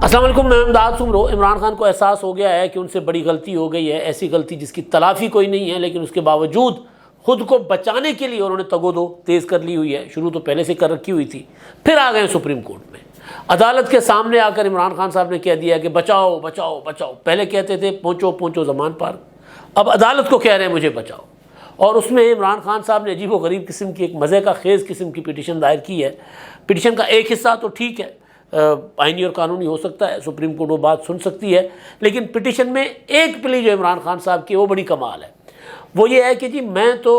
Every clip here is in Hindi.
अस्सलाम वालेकुम, मैं इमदाद सुमरो। इमरान खान को एहसास हो गया है कि उनसे बड़ी गलती हो गई है, ऐसी गलती जिसकी तलाफ़ी कोई नहीं है, लेकिन उसके बावजूद खुद को बचाने के लिए उन्होंने तगोदो तेज़ कर ली हुई है। शुरू तो पहले से कर रखी हुई थी, फिर आ गए सुप्रीम कोर्ट में। अदालत के सामने आकर इमरान खान साहब ने कह दिया कि बचाओ बचाओ बचाओ। पहले कहते थे पहुँचो पहुँचो ज़मान पार्क, अब अदालत को कह रहे हैं मुझे बचाओ। और उसमें इमरान खान साहब ने अजीब व गरीब किस्म की, एक मज़े का खेज़ किस्म की पिटीशन दायर की है। पिटीशन का एक हिस्सा तो ठीक है, आइनी और कानूनी हो सकता है, सुप्रीम कोर्ट वो बात सुन सकती है, लेकिन पिटीशन में एक प्ली जो इमरान खान साहब की वो बड़ी कमाल है। वो ये है कि जी मैं तो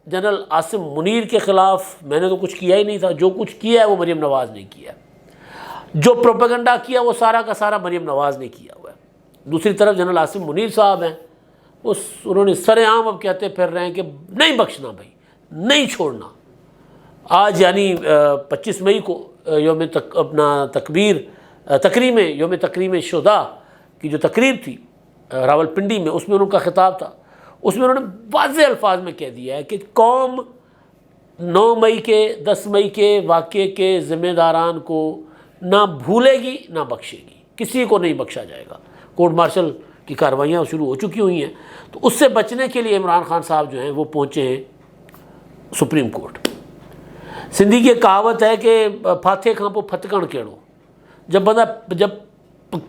जनरल आसिम मुनीर के ख़िलाफ़ मैंने तो कुछ किया ही नहीं था, जो कुछ किया है वो मरीम नवाज़ ने किया, जो प्रोपेगेंडा किया वो सारा का सारा मरीम नवाज़ ने किया हुआ है। दूसरी तरफ जनरल आसिम मुनीर साहब हैं, उन्होंने सरेआम अब कहते फिर रहे हैं कि नहीं बख्शना भाई, नहीं छोड़ना। आज यानी 25 मई को योम तकरीम शुदा की जो तकरीब थी रावलपिंडी में, उसमें उनका खिताब था। उसमें उन्होंने वाज़ेह अल्फाज में कह दिया है कि कौम 9 मई के 10 मई के वाक़े के ज़िम्मेदारान को ना भूलेगी ना बख्शेगी, किसी को नहीं बख्शा जाएगा। कोर्ट मार्शल की कार्रवाइयाँ शुरू हो चुकी हुई हैं, तो उससे बचने के लिए इमरान खान साहब जो हैं वो पहुँचे हैं सुप्रीम कोर्ट। सिंधी की कहावत है कि फाथे खां पो फतकण केड़ो। जब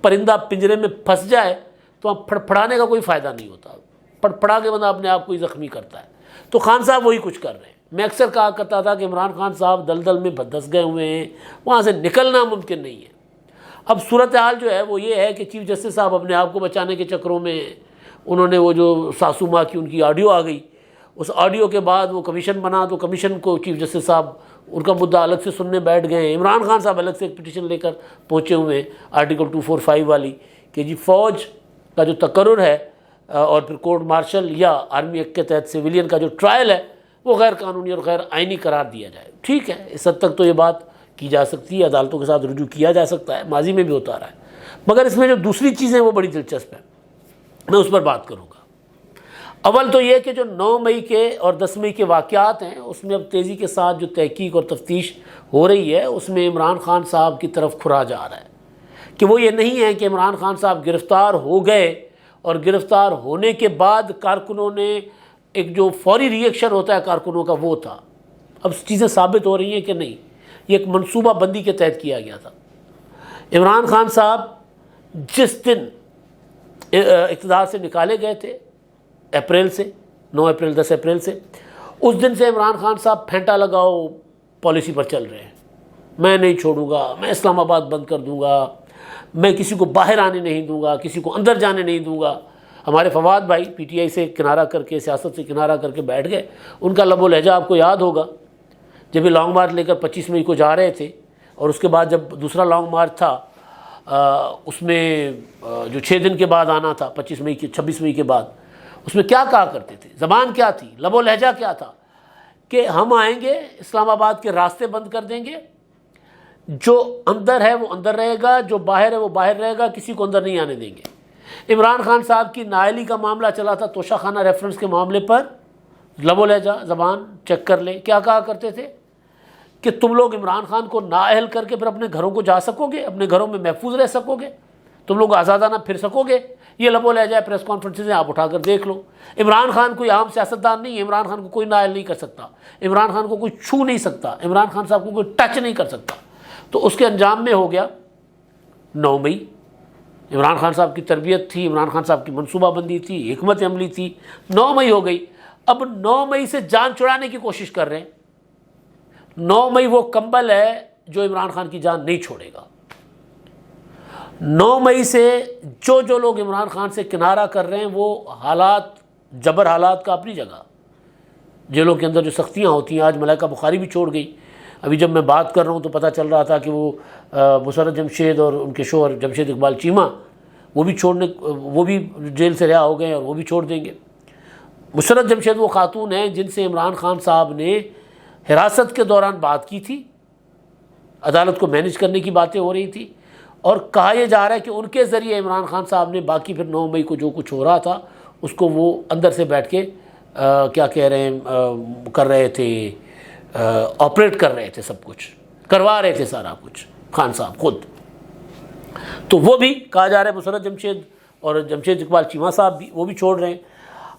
परिंदा पिंजरे में फंस जाए तो वहाँ फड़फड़ाने का कोई फ़ायदा नहीं होता, फड़फड़ा के बंदा अपने आप को ही ज़ख्मी करता है। तो खान साहब वही कुछ कर रहे हैं। मैं अक्सर कहा करता था कि इमरान खान साहब दलदल में धंस गए हुए हैं, वहाँ से निकलना मुमकिन नहीं है। अब सूरत हाल जो है वो ये है कि चीफ जस्टिस साहब अपने आप को बचाने के चक्करों में उन्होंने वो जो सासू माँ की उनकी ऑडियो आ गई, उस ऑडियो के बाद वो कमीशन बना, तो कमीशन को चीफ जस्टिस साहब उनका मुद्दा अलग से सुनने बैठ गए। इमरान खान साहब अलग से एक पिटीशन लेकर पहुँचे हुए हैं आर्टिकल 245 वाली, कि जी फ़ौज का जो तकर्रुर है और फिर कोर्ट मार्शल या आर्मी एक्ट के तहत सिविलियन का जो ट्रायल है वो गैर कानूनी और गैर आइनी करार दिया जाए। ठीक है, इस हद तक तो ये बात की जा सकती है, अदालतों के साथ रुजू किया जा सकता है, माजी में भी होता रहा है। मगर इसमें जो दूसरी चीज़ें वो बड़ी दिलचस्प है, मैं उस पर बात करूँगा। अव्वल तो ये कि जो 9 मई के और 10 मई के वाक़यात हैं उसमें अब तेज़ी के साथ जो तहकीक और तफ्तीश हो रही है, उसमें इमरान खान साहब की तरफ खुरा जा रहा है कि वो ये नहीं है कि इमरान खान साहब गिरफ़्तार हो गए और गिरफ़्तार होने के बाद कारकुनों ने एक जो फौरी रिएक्शन होता है कारकुनों का वो था। अब चीज़ें साबित हो रही हैं कि नहीं, ये एक मनसूबा बंदी के तहत किया गया था। इमरान खान साहब जिस दिन इक़्तिदार से निकाले गए थे अप्रैल से, 9 अप्रैल 10 अप्रैल से, उस दिन से इमरान खान साहब फेंटा लगाओ पॉलिसी पर चल रहे हैं। मैं नहीं छोड़ूंगा, मैं इस्लामाबाद बंद कर दूंगा, मैं किसी को बाहर आने नहीं दूंगा, किसी को अंदर जाने नहीं दूंगा। हमारे फवाद भाई पीटीआई से किनारा करके, सियासत से किनारा करके बैठ गए। उनका लबो लहजा आपको याद होगा, जब ये लॉन्ग मार्च लेकर 25 मई को जा रहे थे और उसके बाद जब दूसरा लॉन्ग मार्च था उसमें जो 6 दिन के बाद आना था, 26 मई के बाद, उसमें क्या कहा करते थे, ज़बान क्या थी, लबो लहजा क्या था कि हम आएंगे, इस्लामाबाद के रास्ते बंद कर देंगे, जो अंदर है वो अंदर रहेगा, जो बाहर है वो बाहर रहेगा, किसी को अंदर नहीं आने देंगे। इमरान खान साहब की नाअहली का मामला चला था, तोशाखाना रेफरेंस के मामले पर लबो लहजा ज़बान चेक कर ले, क्या कहा करते थे कि तुम लोग इमरान खान को नाअहल करके फिर अपने घरों को जा सकोगे, अपने घरों में महफूज रह सकोगे, तुम लोग आज़ादाना फिर सकोगे। ये लबो लहजा प्रेस कॉन्फ्रेंसें आप उठाकर देख लो। इमरान खान कोई आम सियासतदान नहीं है, इमरान खान को कोई नाअहल नहीं कर सकता, इमरान खान को कोई छू नहीं सकता, इमरान खान साहब को कोई टच नहीं कर सकता। तो उसके अंजाम में हो गया 9 मई। इमरान खान साहब की तरबियत थी, इमरान खान साहब की मनसूबाबंदी थी, हिकमत अमली थी, 9 मई हो गई। अब 9 मई से जान छुड़ाने की कोशिश कर रहे हैं। 9 मई वो कंबल है जो इमरान खान की जान नहीं छोड़ेगा। 9 मई से जो लोग इमरान खान से किनारा कर रहे हैं वो हालात, जबर हालात का अपनी जगह, जेलों के अंदर जो सख्तियाँ होती हैं, आज मलाइका बुखारी भी छोड़ गई। अभी जब मैं बात कर रहा हूँ तो पता चल रहा था कि वो मुशर्रत जमशेद और उनके शोहर जमशेद इकबाल चीमा वो भी जेल से रिहा हो गए और वो भी छोड़ देंगे। मुशर्रत जमशेद वो खातून हैं जिनसे इमरान खान साहब ने हिरासत के दौरान बात की थी, अदालत को मैनेज करने की बातें हो रही थी, और कहा यह जा रहा है कि उनके ज़रिए इमरान खान साहब ने बाकी फिर 9 मई को जो कुछ हो रहा था उसको वो अंदर से बैठ के क्या कह रहे हैं कर रहे थे, ऑपरेट कर रहे थे, सब कुछ करवा रहे थे, सारा कुछ खान साहब खुद। तो वो भी कहा जा रहा है मुसर्रत जमशेद और जमशेद इकबाल चीमा साहब भी, वो भी छोड़ रहे हैं।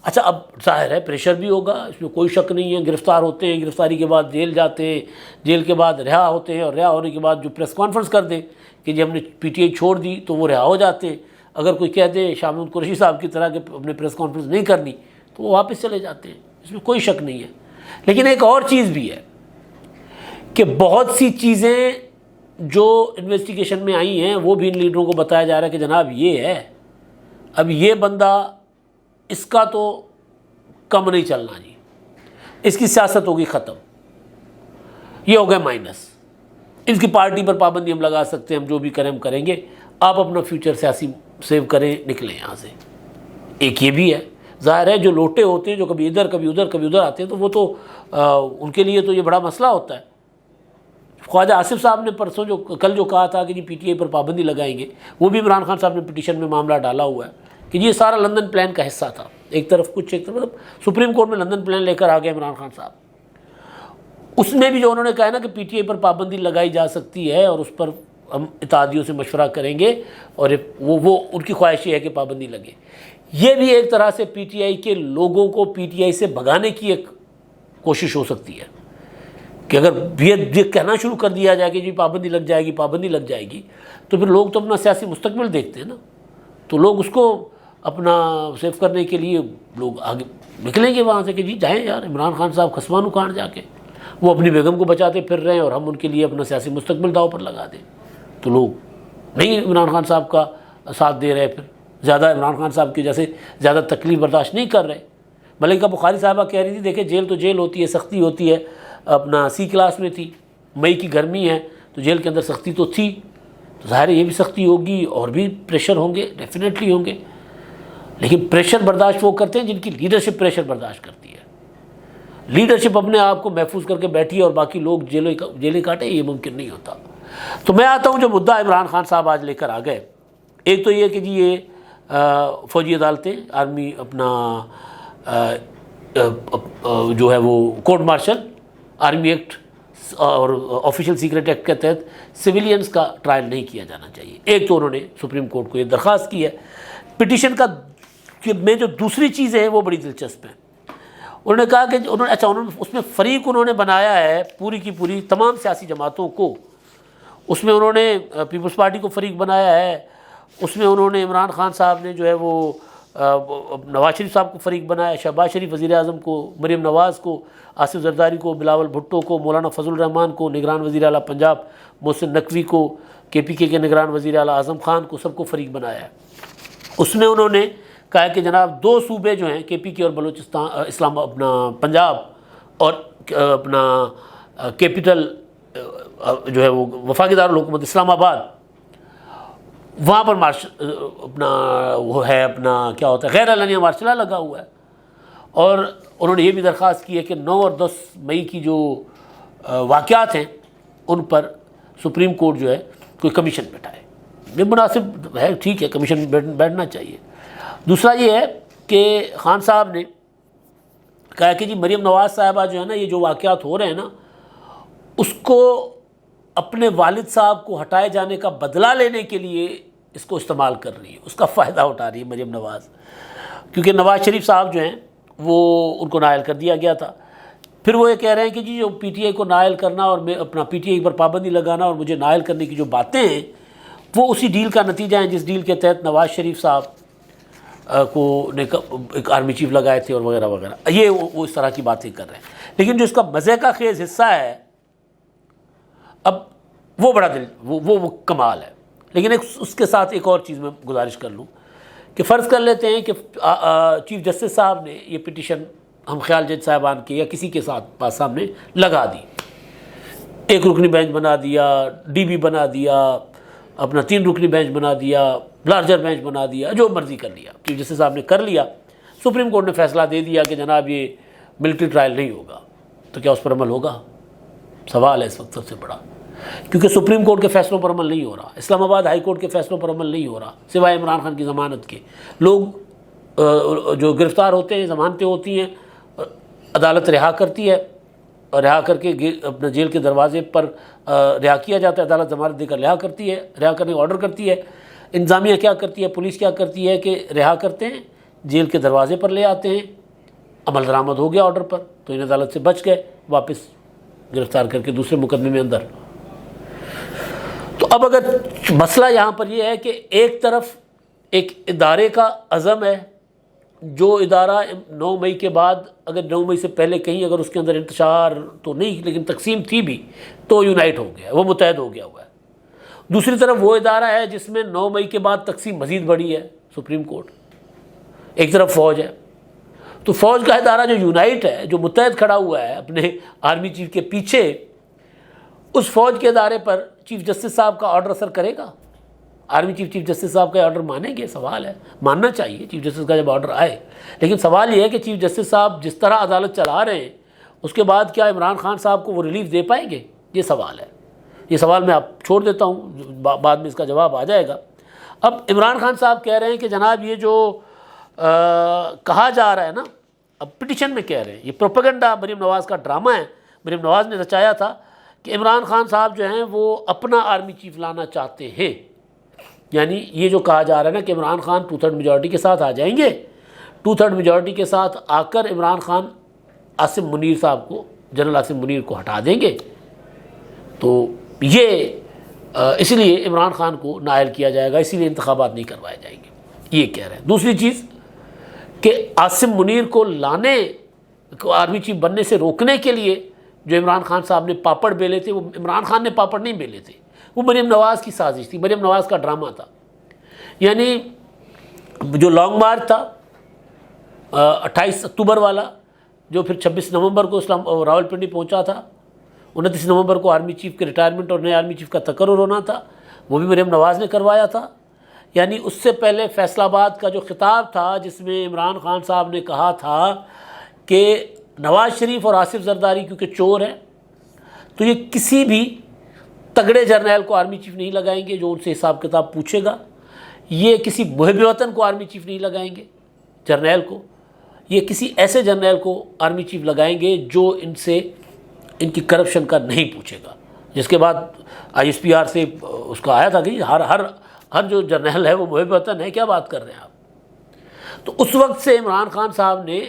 अच्छा, अब जाहिर है प्रेशर भी होगा, इसमें कोई शक नहीं है। गिरफ्तार होते हैं, गिरफ्तारी के बाद जेल जाते हैं, जेल के बाद रिहा होते हैं, और रिहा होने के बाद जो प्रेस कॉन्फ्रेंस कर दें कि जी हमने पीटीआई छोड़ दी, तो वो रिहा हो जाते हैं। अगर कोई कह दे शामिल कुरैशी साहब की तरह कि अपने प्रेस कॉन्फ्रेंस नहीं करनी, तो वो वापस चले जाते हैं, इसमें कोई शक नहीं है। लेकिन एक और चीज़ भी है कि बहुत सी चीज़ें जो इन्वेस्टिगेशन में आई हैं वो भी इन लीडरों को बताया जा रहा है कि जनाब ये है, अब ये बंदा, इसका तो कम नहीं चलना जी, इसकी सियासत होगी ख़त्म, ये हो गए माइनस, इनकी पार्टी पर पाबंदी हम लगा सकते हैं, हम जो भी करें हम करेंगे, आप अपना फ्यूचर सियासी सेव करें, निकलें यहाँ से। एक ये भी है, ज़ाहिर है जो लोटे होते हैं, जो कभी इधर कभी उधर कभी उधर आते हैं, तो वो तो उनके लिए तो ये बड़ा मसला होता है। ख्वाजा आसिफ साहब ने परसों जो कल जो कहा था कि जी पीटीआई पर पाबंदी लगाएंगे, वो भी इमरान खान साहब ने पिटीशन में मामला डाला हुआ है कि ये सारा लंदन प्लान का हिस्सा था। एक तरफ कुछ, एक तरफ मतलब सुप्रीम कोर्ट में लंदन प्लान लेकर आ गए इमरान खान साहब। उसमें भी जो उन्होंने कहा है ना कि पीटीआई पर पाबंदी लगाई जा सकती है और उस पर हम इत्तेहादियों से मशवरा करेंगे, और वो उनकी ख्वाहिश है कि पाबंदी लगे। ये भी एक तरह से पीटीआई के लोगों को पीटीआई से भगाने की एक कोशिश हो सकती है कि अगर ये कहना शुरू कर दिया जाए कि जी पाबंदी लग जाएगी, पाबंदी लग जाएगी, तो फिर लोग तो अपना सियासी मुस्तकबिल देखते हैं ना, तो लोग उसको अपना सेव करने के लिए लोग आगे निकलेंगे वहाँ से कि जी जाएँ यार, इमरान खान साहब खसमान उखाड़ जाके वो अपनी बेगम को बचाते फिर रहे हैं और हम उनके लिए अपना सियासी मुस्तकबिल दाव पर लगा दें, तो लोग नहीं इमरान खान साहब का साथ दे रहे, फिर ज़्यादा इमरान खान साहब की जैसे ज़्यादा तकलीफ बर्दाश्त नहीं कर रहे। मलिका बुखारी साहबा कह रही थी, देखे जेल तो जेल होती है, सख्ती होती है, अपना सी क्लास में थी, मई की गर्मी है तो जेल के अंदर सख्ती तो थी, तो ज़ाहिर है ये भी सख्ती होगी और भी प्रेशर होंगे, डेफिनेटली होंगे। लेकिन प्रेशर बर्दाश्त वो करते हैं जिनकी लीडरशिप प्रेशर बर्दाश्त करती है। लीडरशिप अपने आप को महफूज करके बैठी है और बाकी लोग जेलें काटे, ये मुमकिन नहीं होता। तो मैं आता हूँ जो मुद्दा इमरान खान साहब आज लेकर आ गए, एक तो ये कि जी ये फ़ौजी अदालतें, आर्मी अपना जो है वो कोर्ट मार्शल, आर्मी एक्ट और ऑफिशियल सीक्रेट एक्ट के तहत सिविलियंस का ट्रायल नहीं किया जाना चाहिए। एक तो उन्होंने सुप्रीम कोर्ट को ये दरख्वास्त की है। पिटीशन का में जो दूसरी चीज़ है वो बड़ी दिलचस्प है। उन्होंने कहा कि उन्होंने उसमें फ़रीक उन्होंने बनाया है पूरी की पूरी तमाम सियासी जमातों को। उसमें उन्होंने पीपल्स पार्टी को फ़रीक बनाया है, उसमें उन्होंने इमरान खान साहब ने जो है वो नवाज शरीफ साहब को फ़रीक बनाया, शहबाज शरीफ वज़ीर आज़म को, मरीम नवाज़ को, आसिफ जरदारी को, बिलावल भुट्टो को, मौलाना फजल रहमान को, निगरान वज़ीर आला पंजाब मोहसिन नकवी को, KPK के निगरान वज़ीर आला आज़म खान को, सबको फ़रीक बनाया है। उसमें उन्होंने कहा कि जनाब दो सूबे जो हैं KPK और बलूचिस्तान, इस्लाम अपना पंजाब और अपना कैपिटल जो है वो वफाकी दारुल हुकूमत इस्लामाबाद, वहाँ पर अपना वो है अपना क्या होता है गैर एलानिया मार्शल लगा हुआ है। और उन्होंने ये भी दरख्वास्त की है कि 9 और 10 मई की जो वाक़यात हैं उन पर सुप्रीम कोर्ट जो है कोई कमीशन बैठाए। ये मुनासिब है, ठीक है, कमीशन बैठना चाहिए। दूसरा ये है कि खान साहब ने कहा कि जी मरीम नवाज़ साहिबा जो है ना, ये जो वाक़यात हो रहे हैं ना, उसको अपने वालिद साहब को हटाए जाने का बदला लेने के लिए इसको इस्तेमाल कर रही है, उसका फ़ायदा उठा रही है मरीम नवाज़। क्योंकि नवाज़ शरीफ साहब जो हैं वो उनको नायल कर दिया गया था, फिर वो ये कह रहे हैं कि जी जो PTI को नायल करना और मैं अपना PTI पर पाबंदी लगाना और मुझे नायल करने की जो बातें हैं वो उसी डील का नतीजा है जिस डील के तहत नवाज़ शरीफ साहब को ने एक आर्मी चीफ लगाए थे और वगैरह वगैरह। ये वो इस तरह की बातें कर रहे हैं। लेकिन जो इसका मज़े का खेज हिस्सा है, अब वो बड़ा वो कमाल है। लेकिन उसके साथ एक और चीज़ मैं गुजारिश कर लूँ कि फ़र्ज़ कर लेते हैं कि चीफ जस्टिस साहब ने ये पिटीशन हम ख्याल जज साहबान के या किसी के पास सामने लगा दी, एक रुकनी बेंच बना दिया, DB बना दिया, अपना 3 रुकनी बेंच बना दिया, लार्जर बेंच बना दिया, जो मर्ज़ी कर लिया, चीफ जस्टिस साहब ने कर लिया। सुप्रीम कोर्ट ने फैसला दे दिया कि जनाब ये मिलिट्री ट्रायल नहीं होगा, तो क्या उस पर अमल होगा? सवाल है इस वक्त सबसे बड़ा, क्योंकि सुप्रीम कोर्ट के फैसलों पर अमल नहीं हो रहा, इस्लामाबाद हाई कोर्ट के फैसलों पर अमल नहीं हो रहा, सिवाय इमरान खान की ज़मानत के। लोग जो गिरफ़्तार होते हैं, ज़मानतें होती हैं, अदालत रिहा करती है, रिहा करके अपने जेल के दरवाजे पर रिहा किया जाता है। अदालत ज़मानत देकर रिहा करती है, रिहा करने का ऑर्डर करती है। इंतज़ामिया क्या करती है, पुलिस क्या करती है कि रिहा करते हैं, जेल के दरवाजे पर ले आते हैं, अमल दरामद हो गया ऑर्डर पर, तो इन अदालत से बच गए, वापस गिरफ्तार करके दूसरे मुकदमे में अंदर। तो अब अगर मसला यहाँ पर यह है कि एक तरफ एक इदारे का अज़म है, जो इदारा 9 मई के बाद, अगर 9 मई से पहले कहीं अगर उसके अंदर इंतशार तो नहीं लेकिन तकसीम थी भी, तो यूनाइट हो गया, वो मुतहद हो गया हुआ है। दूसरी तरफ वो इदारा है जिसमें 9 मई के बाद तकसीम मज़ीद बढ़ी है, सुप्रीम कोर्ट। एक तरफ फ़ौज है, तो फ़ौज का इदारा जो यूनाइट है, जो मुतहद खड़ा हुआ है अपने आर्मी चीफ के पीछे, उस फ़ौज के इदारे पर चीफ जस्टिस साहब का ऑर्डर असर करेगा? आर्मी चीफ जस्टिस साहब का ऑर्डर मानेंगे? सवाल है। मानना चाहिए चीफ जस्टिस का जब ऑर्डर आए, लेकिन सवाल ये है कि चीफ जस्टिस साहब जिस तरह अदालत चला रहे हैं, उसके बाद क्या इमरान खान साहब को वो रिलीफ दे पाएंगे? ये सवाल है। ये सवाल मैं आप छोड़ देता हूँ, बाद में इसका जवाब आ जाएगा। अब इमरान खान साहब कह रहे हैं कि जनाब ये जो कहा जा रहा है ना, अब पिटिशन में कह रहे हैं, ये प्रोपेगेंडा मरीम नवाज़ का ड्रामा है। मरीम नवाज़ ने रचाया था कि इमरान खान साहब जो हैं वो अपना आर्मी चीफ लाना चाहते हैं। यानी ये जो कहा जा रहा है ना कि इमरान खान 2/3 मेजॉरिटी के साथ आ जाएंगे, 2/3 मेजॉरिटी के साथ आकर इमरान खान आसिम मुनीर साहब को, जनरल आसिम मुनीर को हटा देंगे, तो ये इसलिए इमरान खान को नायल किया जाएगा, इसीलिए इंतखाबात नहीं करवाए जाएंगे, ये कह रहे हैं। दूसरी चीज़ कि आसिम मुनीर को लाने को, आर्मी चीफ बनने से रोकने के लिए जो इमरान खान साहब ने पापड़ बेले थे, वो इमरान खान ने पापड़ नहीं बेले थे, वो मरीम नवाज़ की साजिश थी, मरीम नवाज़ का ड्रामा था। यानी जो लॉन्ग मार्च था 28 अक्टूबर वाला, जो फिर 26 नवंबर को रावलपिंडी पहुंचा था, 29 नवंबर को आर्मी चीफ के रिटायरमेंट और नए आर्मी चीफ का तकर्रुर होना था, वो भी मरीम नवाज़ ने करवाया था। यानी उससे पहले फैसलाबाद का जो खिताब था, जिसमें इमरान खान साहब ने कहा था कि नवाज़ शरीफ और आसिफ जरदारी क्योंकि चोर हैं, तो ये किसी भी तगड़े जर्नैल को आर्मी चीफ नहीं लगाएंगे जो उनसे हिसाब किताब पूछेगा। ये किसी मुहिब वतन को आर्मी चीफ नहीं लगाएंगे जर्नैल को, ये किसी ऐसे जर्नैल को आर्मी चीफ लगाएंगे जो इनसे इनकी करप्शन का नहीं पूछेगा। जिसके बाद ISPR से उसका आया था कि हर जो जर्नैल है वो मुहिब वतन है, क्या बात कर रहे हैं आप। तो उस वक्त से इमरान खान साहब ने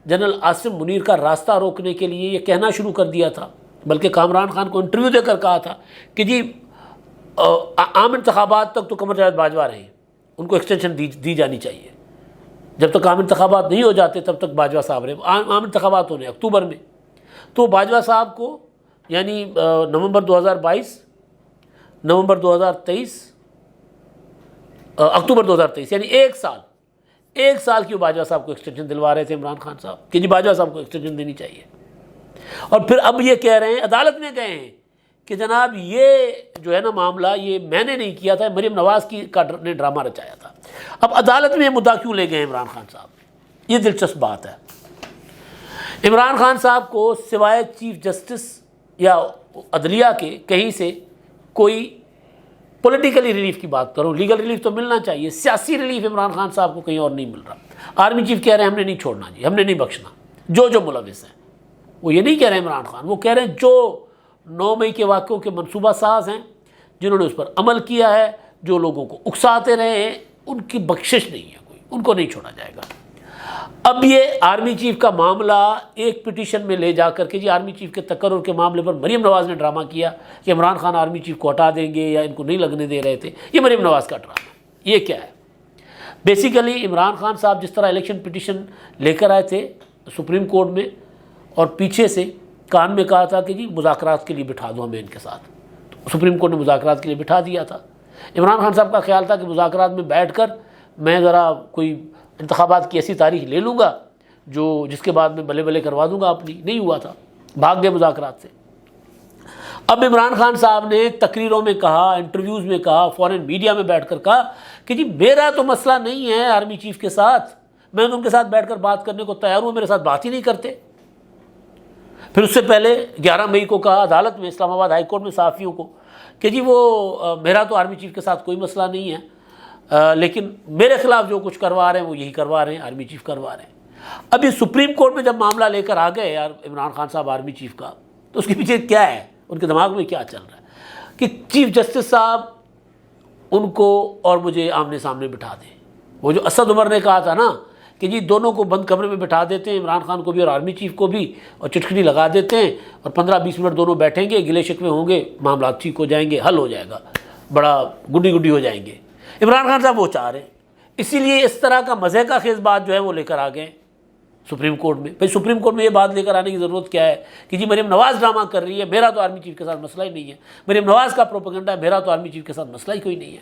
जनरल आसिम मुनीर का रास्ता रोकने के लिए ये कहना शुरू कर दिया था, बल्कि कामरान खान को इंटरव्यू देकर कहा था कि जी आम इंतखाबात तक तो कमर जावेद बाजवा रहे, उनको एक्सटेंशन दी जानी चाहिए, जब तक आम इंतखाबात नहीं हो जाते तब तक बाजवा साहब रहे। आम इंतखाबात होने अक्टूबर में, तो बाजवा साहब को यानी नवंबर 2022, नवंबर 2023, अक्टूबर 2023, यानी एक साल की बाजवा साहब को एक्सटेंशन दिलवा रहे थे इमरान खान साहब कि जी बाजवा साहब को एक्सटेंशन देनी चाहिए। और फिर अब ये कह रहे हैं, अदालत में गए हैं कि जनाब ये जो है ना मामला, ये मैंने नहीं किया था, मरीम नवाज़ ने ड्रामा रचाया था। अब अदालत में मुद्दा क्यों ले गए इमरान खान साहब, ये दिलचस्प बात है। इमरान खान साहब को सिवाय चीफ जस्टिस या अदलिया के कहीं से कोई पॉलिटिकली रिलीफ की बात करो, लीगल रिलीफ तो मिलना चाहिए, सियासी रिलीफ इमरान खान साहब को कहीं और नहीं मिल रहा। आर्मी चीफ कह रहे हैं हमने नहीं छोड़ना जी, हमने नहीं बख्शना जो मुलविस हैं। वो ये नहीं कह रहे हैं इमरान खान, वो कह रहे हैं जो 9 मई के वाक़ों के मनसूबा साज हैं, जिन्होंने उस पर अमल किया है, जो लोगों को उकसाते रहे हैं, उनकी बख्शिश नहीं है कोई, उनको नहीं छोड़ा जाएगा। अब ये आर्मी चीफ का मामला एक पिटीशन में ले जा करके जी आर्मी चीफ के तकर्रुर के मामले पर मरीम नवाज़ ने ड्रामा किया कि इमरान खान आर्मी चीफ को हटा देंगे या इनको नहीं लगने दे रहे थे। ये मरीम नवाज़ का ड्रामा, ये क्या है? बेसिकली इमरान खान साहब जिस तरह इलेक्शन पिटीशन लेकर आए थे सुप्रीम कोर्ट में, और पीछे से कान में कहा था कि जी मुज़ाकरात के लिए बिठा दो हमें इनके साथ, तो सुप्रीम कोर्ट ने मुज़ाकरात के लिए बिठा दिया था। इमरान खान साहब का ख्याल था कि मुज़ाकरात में बैठकर मैं ज़रा कोई इंतखाबात की ऐसी तारीख ले लूँगा जिसके बाद मैं बल्ले बल्ले करवा दूँगा अपनी, नहीं हुआ था, भाग गए मुज़ाकरात से। अब इमरान खान साहब ने तकरीरों में कहा, इंटरव्यूज़ में कहा, फॉरेन मीडिया में बैठकर कहा कि जी मेरा तो मसला नहीं है आर्मी चीफ के साथ, मैं तो उनके साथ बैठकर बात करने को तैयार हूँ, मेरे साथ बात ही नहीं करते। फिर उससे पहले 11 मई को कहा अदालत में, इस्लामाबाद हाई कोर्ट में सहाफ़ियों को कि जी वो मेरा तो आर्मी चीफ के साथ कोई मसला नहीं है, लेकिन मेरे खिलाफ जो कुछ करवा रहे हैं वो यही करवा रहे हैं, आर्मी चीफ करवा रहे हैं। अब ये सुप्रीम कोर्ट में जब मामला लेकर आ गए यार इमरान खान साहब आर्मी चीफ का, तो उसके पीछे क्या है, उनके दिमाग में क्या चल रहा है कि चीफ जस्टिस साहब उनको और मुझे आमने सामने बिठा दें। वो जो असद उमर ने कहा था ना कि जी दोनों को बंद कमरे में बिठा देते हैं, इमरान खान को भी और आर्मी चीफ को भी, और चिटकनी लगा देते हैं और 15-20 मिनट दोनों बैठेंगे, गिले शिकवे होंगे, मामला ठीक हो जाएंगे, हल हो जाएगा, बड़ा गुड्डी गुड्डी हो जाएंगे। इमरान खान साहब वो चाह रहे हैं, इसीलिए इस तरह का मज़े का खेज बात जो है वो लेकर आ गए सुप्रीम कोर्ट में। भाई सुप्रीम कोर्ट में ये बात लेकर आने की ज़रूरत क्या है कि जी मरीम नवाज़ ड्रामा कर रही है, मेरा तो आर्मी चीफ के साथ मसला ही नहीं है, मरीम नवाज़ का प्रोपेगेंडा है, मेरा तो आर्मी चीफ के साथ मसला ही कोई नहीं है।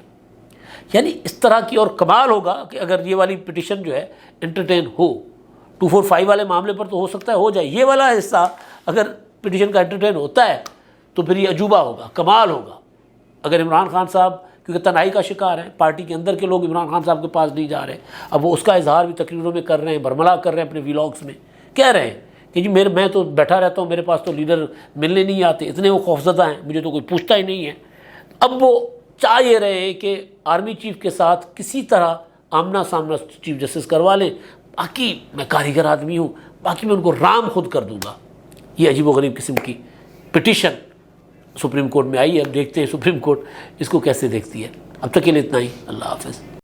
यानी इस तरह की, और कमाल होगा कि अगर ये वाली पिटिशन जो है एंटरटेन हो, 245 वाले मामले पर तो हो सकता है हो जाए, ये वाला हिस्सा अगर पिटिशन का एंटरटेन होता है तो फिर ये अजूबा होगा, कमाल होगा। अगर इमरान खान साहब, क्योंकि तनाई का शिकार हैं, पार्टी के अंदर के लोग इमरान खान साहब के पास नहीं जा रहे, अब वो उसका इजहार भी तकरीरों में कर रहे हैं, बरमला कर रहे हैं, अपने व्लॉग्स में कह रहे हैं कि जी मैं तो बैठा रहता हूँ, मेरे पास तो लीडर मिलने नहीं आते, इतने वो खौफजदा हैं, मुझे तो कोई पूछता ही नहीं है। अब वो चाह ये रहे हैं कि आर्मी चीफ के साथ किसी तरह आमना सामना चीफ जस्टिस करवा लें, बाकी मैं कारीगर आदमी हूँ, बाकी मैं उनको राम खुद कर दूँगा। ये अजीब व गरीब किस्म की पिटिशन सुप्रीम कोर्ट में आई है। अब देखते हैं सुप्रीम कोर्ट इसको कैसे देखती है। अब तक के लिए इतना ही। अल्लाह हाफ़िज़।